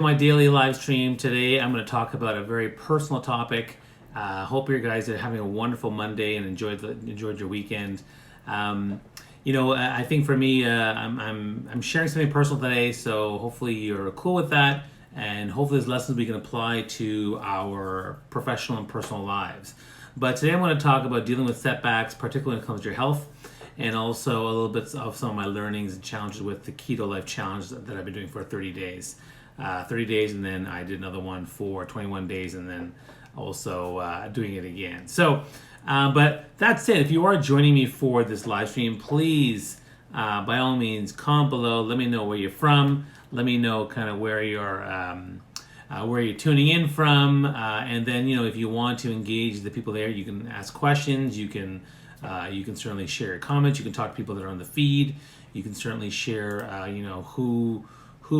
My daily live stream today. I'm going to talk about a very personal topic. Hope you guys are having a wonderful Monday and enjoyed your weekend. I think for me, I'm sharing something personal today, so hopefully you're cool with that, and hopefully there's lessons we can apply to our professional and personal lives. But today I'm going to talk about dealing with setbacks, particularly when it comes to your health, and also a little bit of some of my learnings and challenges with the Keto Life Challenge that I've been doing for 30 days. 30 days, and then I did another one for 21 days, and then also doing it again. So, but that said, if you are joining me for this live stream, please, by all means, comment below. Let me know where you're from. Let me know kind of where you're tuning in from, and then if you want to engage the people there, you can ask questions. You can certainly share your comments. You can talk to people that are on the feed. You can certainly share, who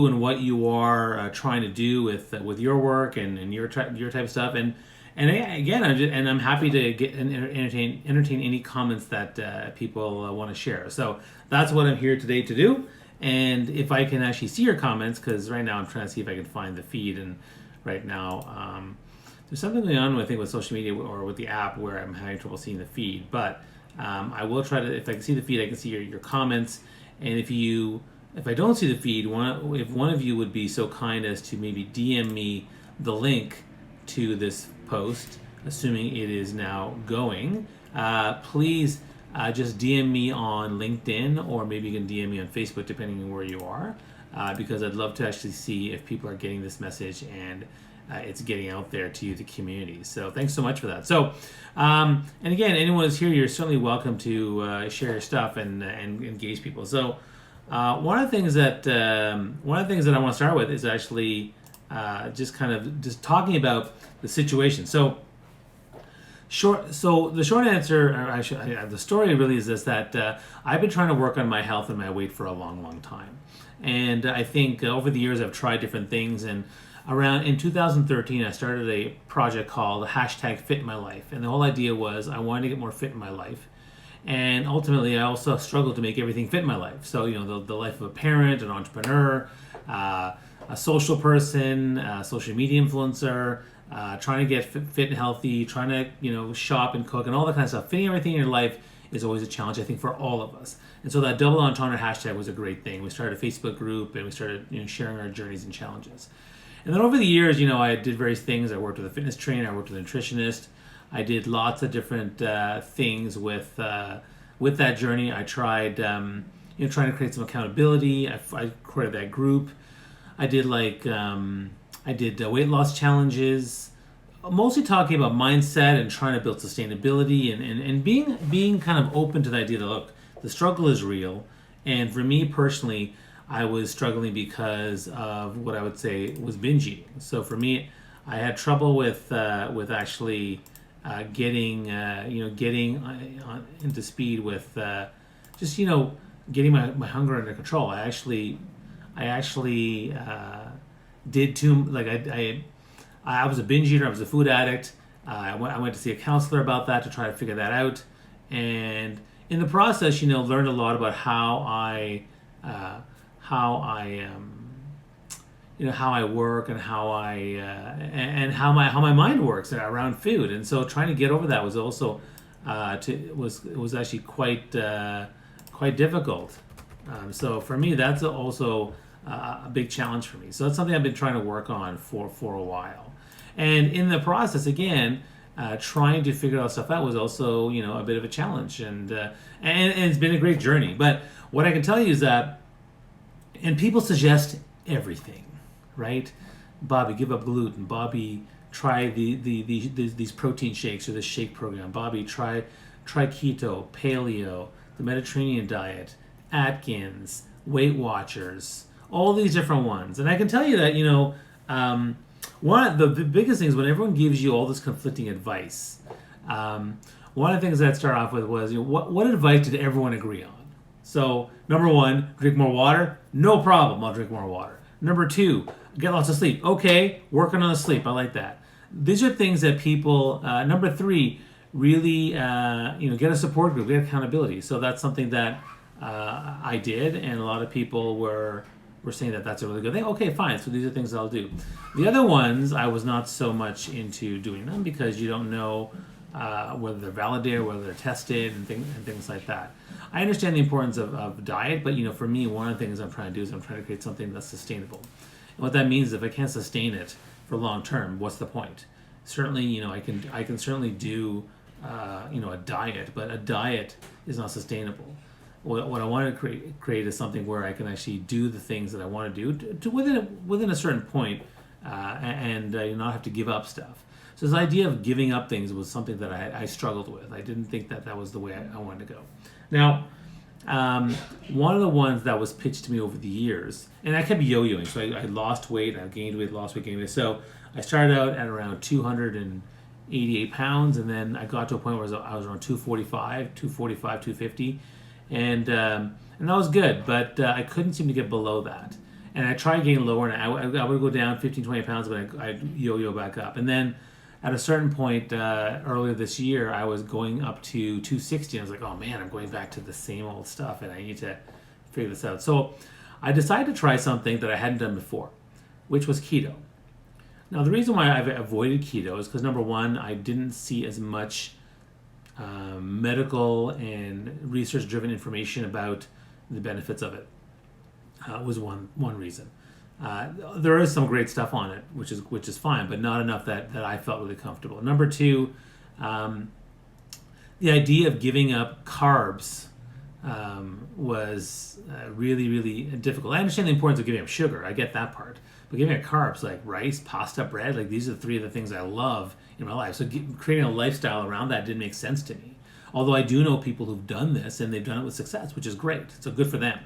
and what you are trying to do with your work and your type of stuff, and again, I'm happy to get and entertain any comments that people want to share. So that's what I'm here today to do. And if I can actually see your comments, because right now I'm trying to see if I can find the feed, and right now there's something going on, I think, with social media or with the app where I'm having trouble seeing the feed. But I will try to, if I can see the feed, I can see your comments. And if I don't see the feed, if one of you would be so kind as to maybe DM me the link to this post, assuming it is now going, please just DM me on LinkedIn, or maybe you can DM me on Facebook, depending on where you are, because I'd love to actually see if people are getting this message and it's getting out there to the community. So thanks so much for that. So, and again, anyone who's here, you're certainly welcome to share your stuff and engage people. So. One of the things that I want to start with is actually just talking about the situation. So the short answer, or actually, the story really is this: that I've been trying to work on my health and my weight for a long, long time, and I think over the years I've tried different things. And in 2013, I started a project called #FitMyLife, and the whole idea was I wanted to get more fit in my life. And ultimately, I also struggled to make everything fit in my life. So, the life of a parent, an entrepreneur, a social person, a social media influencer, trying to get fit and healthy, trying to, shop and cook and all that kind of stuff. Fitting everything in your life is always a challenge, I think, for all of us. And so that double entendre hashtag was a great thing. We started a Facebook group, and we started, sharing our journeys and challenges. And then over the years, I did various things. I worked with a fitness trainer. I worked with a nutritionist. I did lots of different things with that journey. I tried, trying to create some accountability. I created that group. I did weight loss challenges, mostly talking about mindset and trying to build sustainability and being kind of open to the idea that, look, the struggle is real. And for me personally, I was struggling because of what I would say was binge eating. So for me, I had trouble with actually getting into speed with just getting my hunger under control. I actually did too, like I was a binge eater. I was a food addict. I went to see a counselor about that to try to figure that out, and in the process, learned a lot about how I work and how my mind works around food. And so trying to get over that was also was actually quite difficult. So for me, that's also a big challenge for me. So that's something I've been trying to work on for a while. And in the process, again, trying to figure out stuff out was also a bit of a challenge. And it's been a great journey. But what I can tell you is that, and people suggest everything. Right, Bobby, give up gluten. Bobby, try these protein shakes or this shake program. Bobby, try keto, paleo, the Mediterranean diet, Atkins, Weight Watchers, all these different ones. And I can tell you that one of the biggest things when everyone gives you all this conflicting advice, one of the things that I'd start off with was what advice did everyone agree on? So number one, drink more water. No problem, I'll drink more water. Number two, get lots of sleep. Okay, working on the sleep. I like that. These are things that people. Number three, really, get a support group, get accountability. So that's something that I did, and a lot of people were were saying that that's a really good thing. Okay, fine. So these are things I'll do. The other ones, I was not so much into doing them because you don't know whether they're validated, whether they're tested, and things like that. I understand the importance of diet, but for me, one of the things I'm trying to do is I'm trying to create something that's sustainable. And what that means is if I can't sustain it for long term, what's the point? Certainly, I can certainly do a diet, but a diet is not sustainable. What I want to create is something where I can actually do the things that I want to do to within a certain point, and not have to give up stuff. So this idea of giving up things was something that I struggled with. I didn't think that was the way I wanted to go. Now, one of the ones that was pitched to me over the years, and I kept yo-yoing. So I lost weight, I gained weight, lost weight, gained weight. So I started out at around 288 pounds, and then I got to a point where I was around 250, and that was good, but I couldn't seem to get below that. And I tried getting lower, and I would go down 15, 20 pounds, but I'd yo-yo back up. And then at a certain point earlier this year, I was going up to 260. And I was like, oh man, I'm going back to the same old stuff, and I need to figure this out. So I decided to try something that I hadn't done before, which was keto. Now, the reason why I've avoided keto is because, number one, I didn't see as much medical and research-driven information about the benefits of it. Was one reason. There is some great stuff on it, which is fine, but not enough that I felt really comfortable. Number two, the idea of giving up carbs was really, really difficult. I understand the importance of giving up sugar. I get that part. But giving up carbs like rice, pasta, bread, like these are the three of the things I love in my life. So creating a lifestyle around that didn't make sense to me. Although I do know people who've done this and they've done it with success, which is great. So good for them.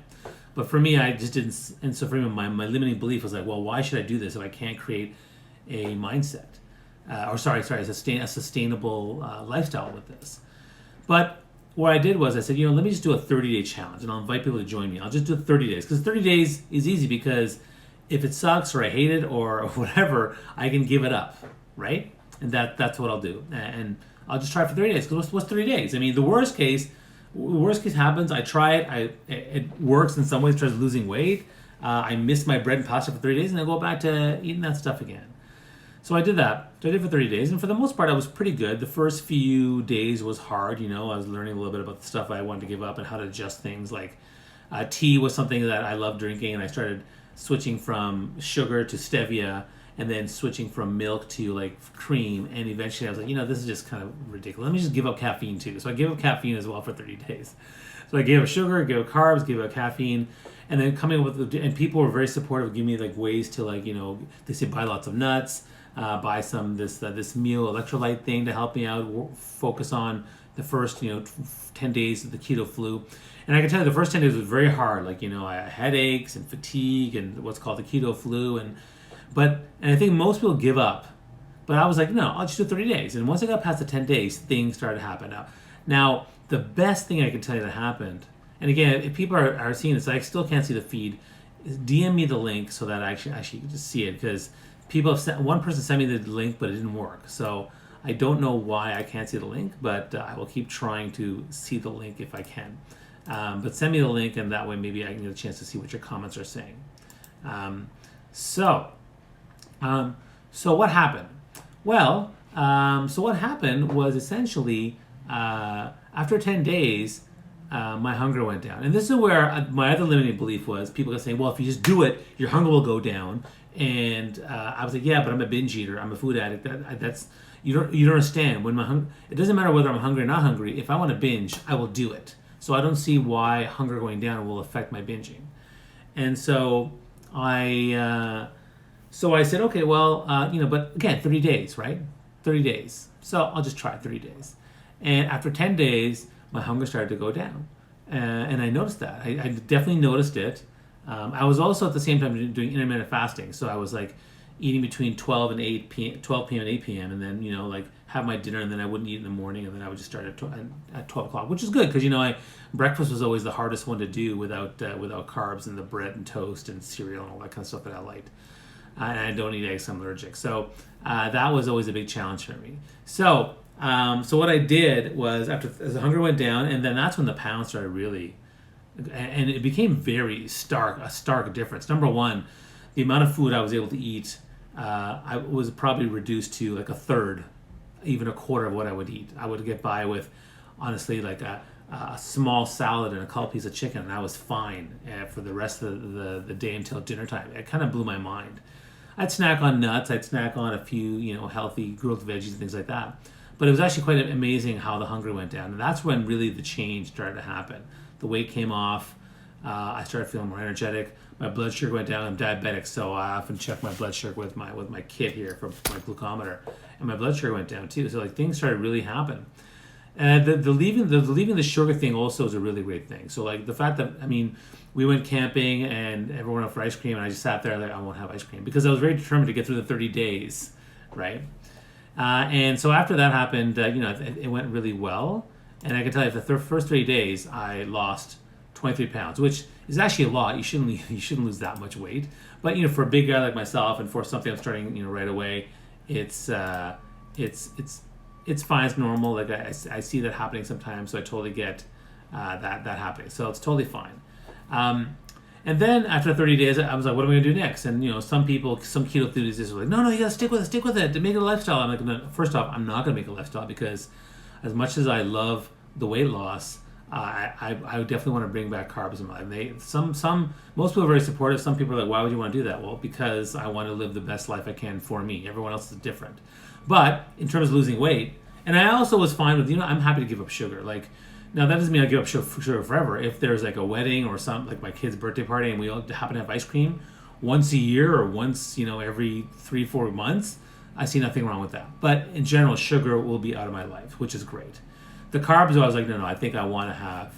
But for me, I just didn't. And so for me, my limiting belief was like, well, why should I do this if I can't create a mindset? A sustainable lifestyle with this. But what I did was I said, let me just do a 30-day challenge, and I'll invite people to join me. I'll just do 30 days, because 30 days is easy, because if it sucks or I hate it or whatever, I can give it up, right? And that's what I'll do. And I'll just try it for 30 days, because what's 30 days? I mean, the worst case happens, I try it, it works in some ways, tries losing weight, I miss my bread and pasta for 30 days, and I go back to eating that stuff again. So I did that. So I did it for 30 days, and for the most part, I was pretty good. The first few days was hard, I was learning a little bit about the stuff I wanted to give up and how to adjust things. Like tea was something that I loved drinking, and I started switching from sugar to stevia, and then switching from milk to like cream, and eventually I was like, this is just kind of ridiculous. Let me just give up caffeine too. So I gave up caffeine as well for 30 days. So I gave up sugar, gave up carbs, gave up caffeine, and then coming up with, and people were very supportive, giving me like ways to they say buy lots of nuts, buy some this meal electrolyte thing to help me out, focus on the first 10 days of the keto flu. And I can tell you the first 10 days was very hard. I had headaches and fatigue and what's called the keto flu. And I think most people give up. But I was like, no, I'll just do 30 days. And once I got past the 10 days, things started to happen. Now the best thing I can tell you that happened, and again, if people are seeing this, I still can't see the feed, DM me the link so that I actually can just see it, because one person sent me the link, but it didn't work. So I don't know why I can't see the link, but I will keep trying to see the link if I can. But send me the link, and that way maybe I can get a chance to see what your comments are saying. So what happened? Well, so what happened was essentially after 10 days, my hunger went down. And this is where my other limiting belief was. People are saying, well, if you just do it, your hunger will go down. And I was like, yeah, but I'm a binge eater. I'm a food addict. That's you don't understand. When it doesn't matter whether I'm hungry or not hungry. If I want to binge, I will do it. So I don't see why hunger going down will affect my binging. And so I said, okay, well, but again, 30 days, right? 30 days. So I'll just try 30 days. And after 10 days, my hunger started to go down. And I noticed that. I definitely noticed it. I was also at the same time doing intermittent fasting. So I was like eating between 12 p.m. and 8 p.m. and then, have my dinner, and then I wouldn't eat in the morning, and then I would just start at 12 o'clock, which is good because, breakfast was always the hardest one to do without carbs and the bread and toast and cereal and all that kind of stuff that I liked. And I don't eat eggs, I'm allergic. So that was always a big challenge for me. So what I did was, as the hunger went down, and then that's when the pounds started really and it became a stark difference. Number one, the amount of food I was able to eat, I was probably reduced to like a third, even a quarter of what I would eat. I would get by with, honestly, like a small salad and a couple pieces of chicken, and I was fine for the rest of the day until dinner time. It kind of blew my mind. I'd snack on nuts. I'd snack on a few, healthy grilled veggies and things like that. But it was actually quite amazing how the hunger went down, and that's when really the change started to happen. The weight came off. I started feeling more energetic. My blood sugar went down. I'm diabetic, so I often check my blood sugar with my kit here for my glucometer, and my blood sugar went down too. So like things started really happening. And the leaving the sugar thing also is a really great thing. So like the fact that, I mean, we went camping and everyone went for ice cream, and I just sat there like, I won't have ice cream, because I was very determined to get through the 30 days, right? And so after that happened, it went really well. And I can tell you, the first 30 days, I lost 23 pounds, which is actually a lot. You shouldn't lose that much weight. But for a big guy like myself, and for something I'm starting right away, it's fine. It's normal. Like I see that happening sometimes, so I totally get that happening. So it's totally fine. And then after 30 days, I was like, what am I going to do next? And some keto enthusiasts are like, no, you got to stick with it to make it a lifestyle. I'm like, no, first off, I'm not going to make it a lifestyle, because as much as I love the weight loss, I definitely want to bring back carbs in my life. Most people are very supportive. Some people are like, why would you want to do that? Well, because I want to live the best life I can for me. Everyone else is different. But in terms of losing weight, and I also was fine with, I'm happy to give up sugar. Like, now that doesn't mean I give up sugar forever. If there's like a wedding or some, like my kid's birthday party, and we all happen to have ice cream once a year or once, every 3-4 months, I see nothing wrong with that. But in general, sugar will be out of my life, which is great. The carbs, I was like, no, I think I want to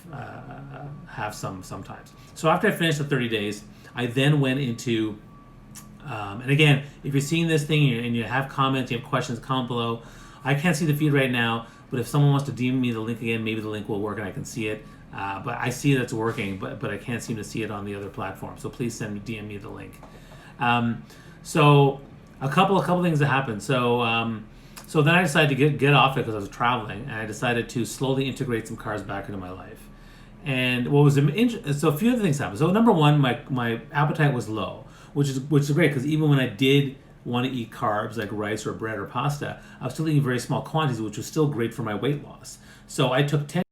have some sometimes. So after I finished the 30 days, I then went into, and again, if you're seeing this thing and you have comments, you have questions, comment below. I can't see the feed right now, but if someone wants to DM me the link again, maybe the link will work and I can see it. But I see that it's working, but I can't seem to see it on the other platform. So please DM me the link. So a couple things that happened. So then I decided to get off it because I was traveling, and I decided to slowly integrate some carbs back into my life. And what was so a few other things happened. So number one, my appetite was low, which is great, because even when I did want to eat carbs like rice or bread or pasta, I was still eating very small quantities, which was still great for my weight loss. So I took 10